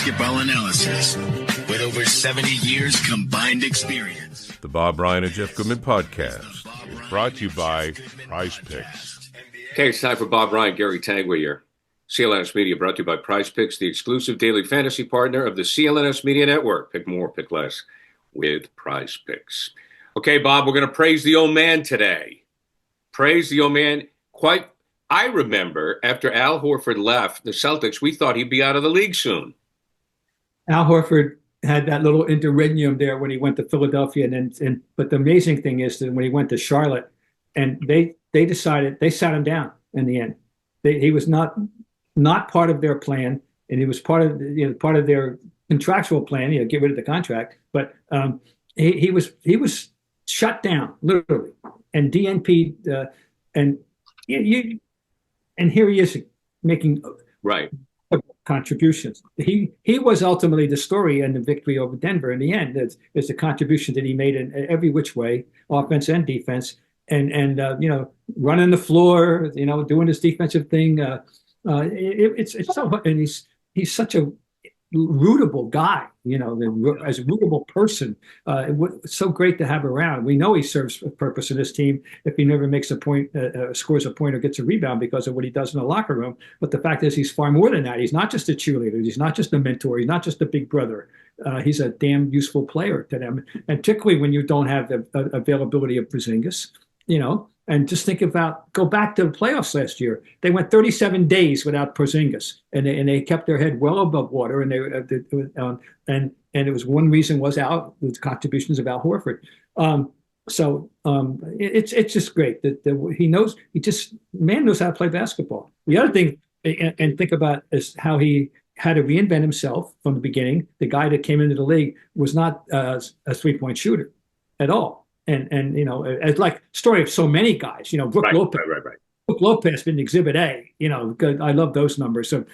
basketball analysis with over 70 years combined experience. The Bob Ryan and Jeff Goodman podcast is brought to you by Prizepicks. Okay, it's time for Bob Ryan, Gary Tanguay here. CLNS Media brought to you by Prizepicks, the exclusive daily fantasy partner of the CLNS Media Network. Pick more, pick less with Prizepicks. Okay, Bob, we're going to praise the old man today. Praise the old man. I remember after Al Horford left the Celtics, we thought he'd be out of the league soon. Al Horford had that little interregnum there when he went to Philadelphia, but the amazing thing is that when he went to Charlotte, and they decided, they sat him down in the end. He was not part of their plan, and he was part of their contractual plan. Get rid of the contract, but he was shut down literally and DNP'd, and here he is making right contributions. He was ultimately the story and the victory over Denver in the end. It's the contribution that he made in every which way, offense and defense, and running the floor, doing his defensive thing. It's so, and he's such a rootable guy, as a rootable person. It's so great to have around. We know he serves a purpose in this team if he never makes a point, scores a point or gets a rebound because of what he does in the locker room. But the fact is he's far more than that. He's not just a cheerleader. He's not just a mentor. He's not just a big brother. He's a damn useful player to them. And particularly when you don't have the availability of Porzingis, and just go back to the playoffs last year. They went 37 days without Porzingis, and they kept their head well above water. And it was one reason was the contributions of Al Horford. It's just great that man knows how to play basketball. The other thing, and think about is how he had to reinvent himself from the beginning. The guy that came into the league was not a 3-point shooter at all. And it's like story of so many guys, Brook Lopez. Right. Brook Lopez been Exhibit A, I love those numbers. So,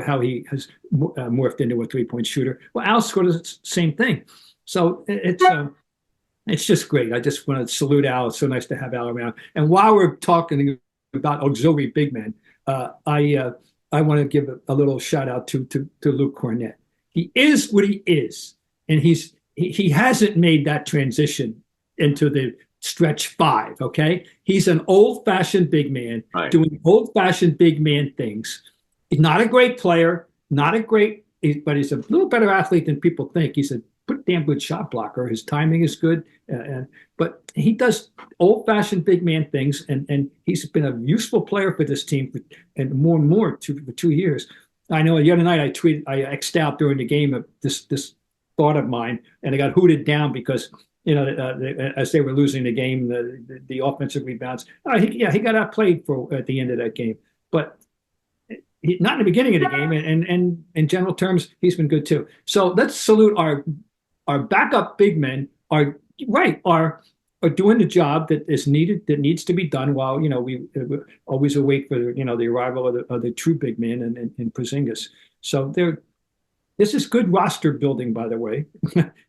how he has morphed into a 3-point shooter. Well, Al scored the same thing. So it's just great. I just want to salute Al. It's so nice to have Al around. And while we're talking about auxiliary big men, I want to give a little shout out to Luke Cornett. He is what he is, and he hasn't made that transition into the stretch 5, okay? He's an old-fashioned big man doing old-fashioned big man things. He's not a great player, but he's a little better athlete than people think. He's a pretty damn good shot blocker. His timing is good, but he does old-fashioned big man things, and he's been a useful player for this team and more for 2 years. I know the other night I X'd out during the game of this thought of mine, and I got hooted down because as they were losing the game, the offensive rebounds. He got outplayed at the end of that game, but not in the beginning of the game. And in general terms, he's been good too. So let's salute our backup big men. Are doing the job that is needed, that needs to be done. While we always await for the arrival of the true big man in Porzingis. So this is good roster building, by the way,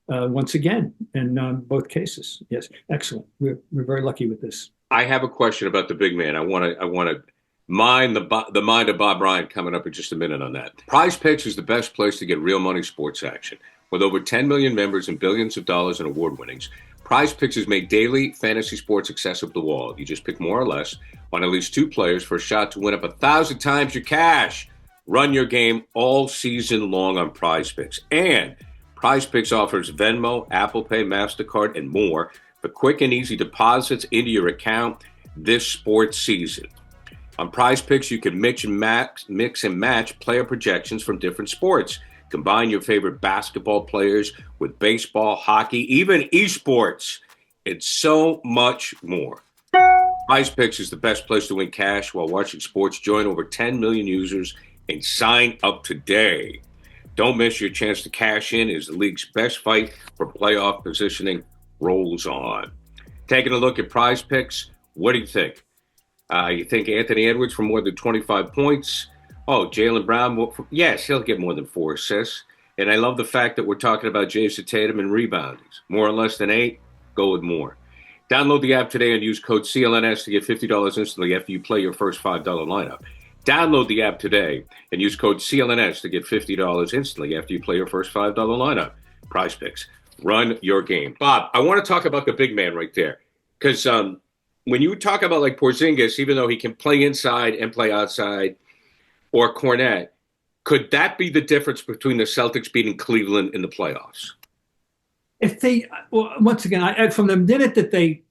once again, in both cases. Yes, excellent. We're very lucky with this. I have a question about the big man. I want to mine the mind of Bob Ryan coming up in just a minute on that. Prizepicks is the best place to get real money sports action. With over 10 million members and billions of dollars in award winnings, Prizepicks has made daily fantasy sports accessible to all. You just pick more or less on at least 2 players for a shot to win up 1,000 times your cash. Run your game all season long on Prizepicks. And Prizepicks offers Venmo, Apple Pay, MasterCard, and more for quick and easy deposits into your account this sports season. On Prizepicks, you can mix and match player projections from different sports. Combine your favorite basketball players with baseball, hockey, even esports. It's so much more. Prizepicks is the best place to win cash while watching sports. Join over 10 million users and sign up today. Don't miss your chance to cash in as the league's best fight for playoff positioning rolls on. Taking a look at Prizepicks, what do you think? You think Anthony Edwards for more than 25 points? Oh, Jaylen Brown, yes, he'll get more than 4 assists. And I love the fact that we're talking about Jason Tatum and reboundings. More or less than 8, go with more. Download the app today and use code CLNS to get $50 instantly after you play your first $5 lineup. Download the app today and use code CLNS to get $50 instantly after you play your first $5 lineup. Prizepicks. Run your game. Bob, I want to talk about the big man right there. Because when you talk about like Porzingis, even though he can play inside and play outside, or Cornet, could that be the difference between the Celtics beating Cleveland in the playoffs? If they, well, once again, from the minute that they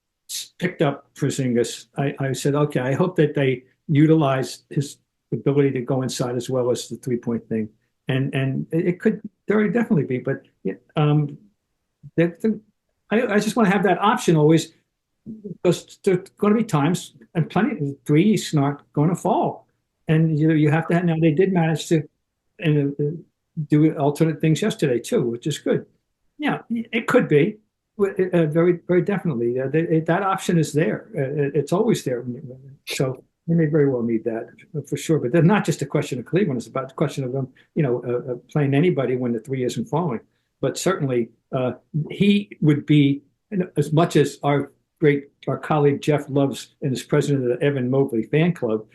picked up Porzingis, I said, okay, I hope that they utilize his ability to go inside as well as the 3-point thing. And it could very definitely be, but I just want to have that option always, because there's going to be times and plenty three is not going to fall, and you have to. Now they did manage to do alternate things yesterday too, which is good. Yeah, it could be very very definitely that option is there. It's always there. So they may very well need that for sure. But they're not just a question of Cleveland. It's about the question of them, playing anybody when the three isn't falling. But certainly he would be, as much as our colleague Jeff loves and is president of the Evan Mobley fan club,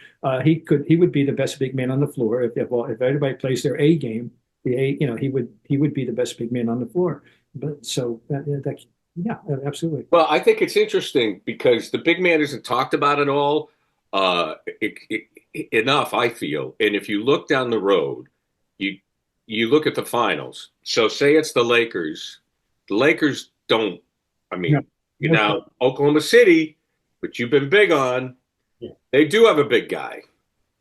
he would be the best big man on the floor if everybody plays their A game. He would be the best big man on the floor. But so yeah, absolutely. Well, I think it's interesting because the big man isn't talked about at all enough, I feel. And if you look down the road, you look at the finals. So say it's the Lakers. The Lakers don't. I mean, Oklahoma City, which you've been big on, they do have a big guy.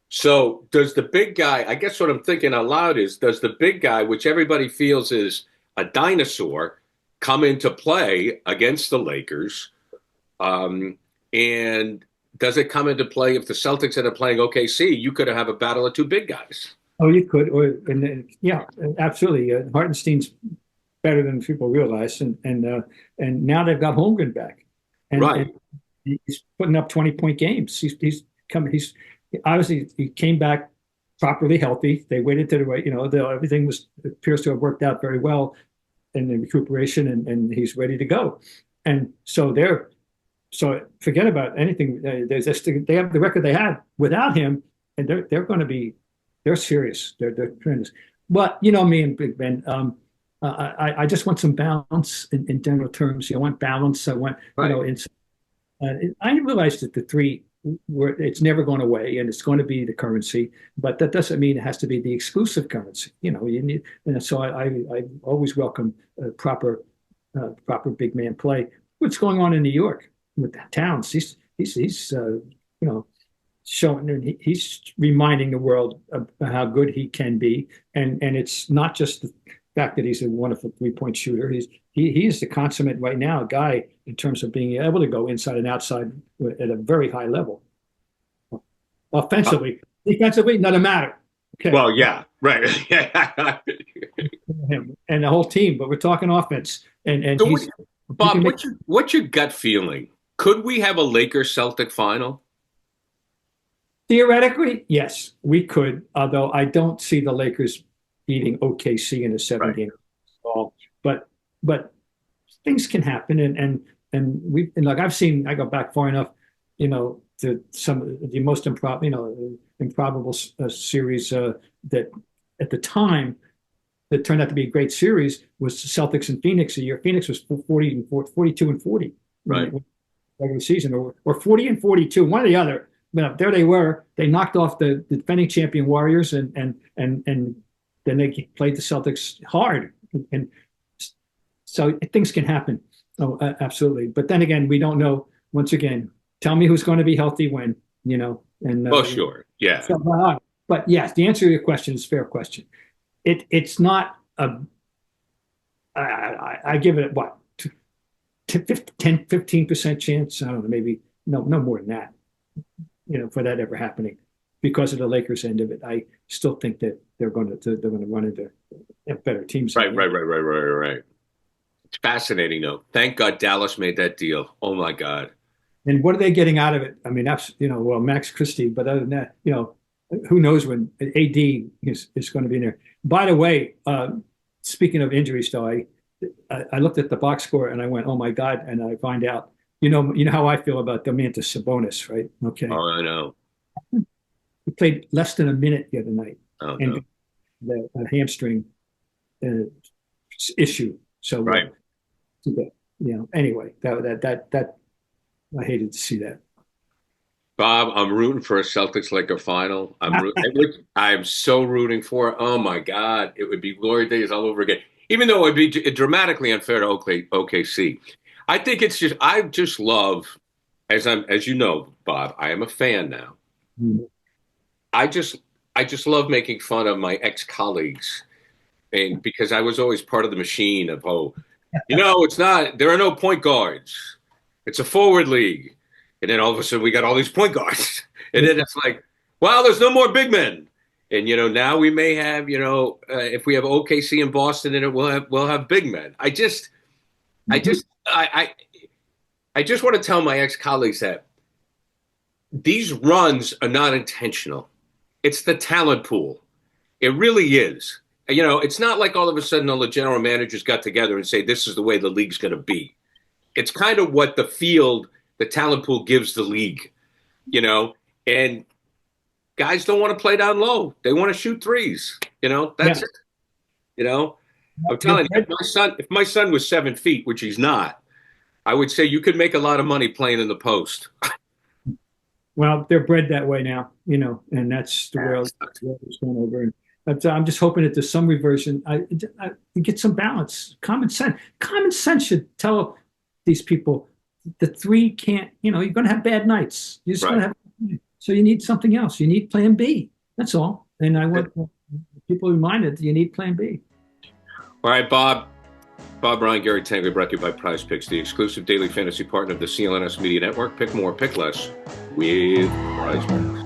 So does the big guy, I guess what I'm thinking out loud is, does the big guy, which everybody feels is a dinosaur, come into play against the Lakers? And does it come into play if the Celtics end up playing OKC? You could have a battle of two big guys. Oh, you could. Yeah, absolutely. Hartenstein's better than people realize, and now they've got Holmgren back, and he's putting up 20-point games. He's obviously he came back properly healthy. They waited to the right, everything appears to have worked out very well in the recuperation, and he's ready to go. And so forget about anything. They have the record they had without him, and they're going to be. They're serious. They're tremendous. But me and Big Ben. I just want some balance in general terms. I want balance. I want I realized that the three it's never going away, and it's going to be the currency. But that doesn't mean it has to be the exclusive currency. You need. And so I always welcome proper big man play. What's going on in New York with the Towns? He's showing, he's reminding the world of how good he can be, and it's not just the fact that he's a wonderful 3-point shooter. He is the consummate right now guy in terms of being able to go inside and outside at a very high level. Offensively, defensively, not a matter. Okay. Well, yeah, right. And the whole team, but we're talking offense. And so Bob, what's your gut feeling? Could we have a Lakers-Celtic final? Theoretically, yes, we could. Although I don't see the Lakers beating OKC in a 7-game ball. But things can happen, and like I've seen. I go back far enough, to some of the most improbable series that at the time that turned out to be a great series was the Celtics and Phoenix a year. Phoenix was 42 and 40, right? Regular season, or 40 and 42, one or the other. But there they were. They knocked off the defending champion Warriors, and then they played the Celtics hard, and so things can happen. Oh, absolutely. But then again, we don't know. Once again, tell me who's going to be healthy when, And sure, yeah. So, but yes, the answer to your question is a fair question. It's not a. I give it what 10-15% chance. I don't know, maybe no more than that. For that ever happening, because of the Lakers end of it, I still think that they're going to run into better teams. Right. It's fascinating, though. Thank God Dallas made that deal. Oh my God. And what are they getting out of it? I mean, that's well, Max Christie, but other than that, who knows when AD is going to be in there. By the way, speaking of injuries, though, I looked at the box score and I went, oh my God, and I find out. You know how I feel about Domantas Sabonis, right? Okay. Oh, I know. played less than a minute the other night, Oh, and no. the hamstring issue. So Right. Anyway, that I hated to see that. Bob, I'm rooting for a Celtics Laker final. I'm so rooting for it. Oh my God, it would be glory days all over again. Even though it would be dramatically unfair to OKC. I think I just love, as you know, Bob, I am a fan now. Mm-hmm. I just love making fun of my ex-colleagues, and because I was always part of the machine of, there are no point guards. It's a forward league. And then all of a sudden we got all these point guards. And then it's like, well, there's no more big men. And, now we may have, if we have OKC in Boston, then we'll have big men. I just want to tell my ex-colleagues that these runs are not intentional. It's the talent pool. It really is. It's not like all of a sudden all the general managers got together and say, this is the way the league's going to be. It's kind of what the talent pool gives the league, and guys don't want to play down low. They want to shoot threes, that's it. I'm telling you, if my son was 7 feet, which he's not, I would say you could make a lot of money playing in the post. Well, they're bred that way now, and that's the world is going over. But I'm just hoping that there's some reversion. I get some balance, common sense. Common sense should tell these people the three can't. You're going to have bad nights. You're just going to have. So you need something else. You need Plan B. That's all. And I want people reminded you need Plan B. All right, Bob. Bob Ryan, Gary Tanguay, brought to you by Prizepicks, the exclusive daily fantasy partner of the CLNS Media Network. Pick more, pick less with Prizepicks.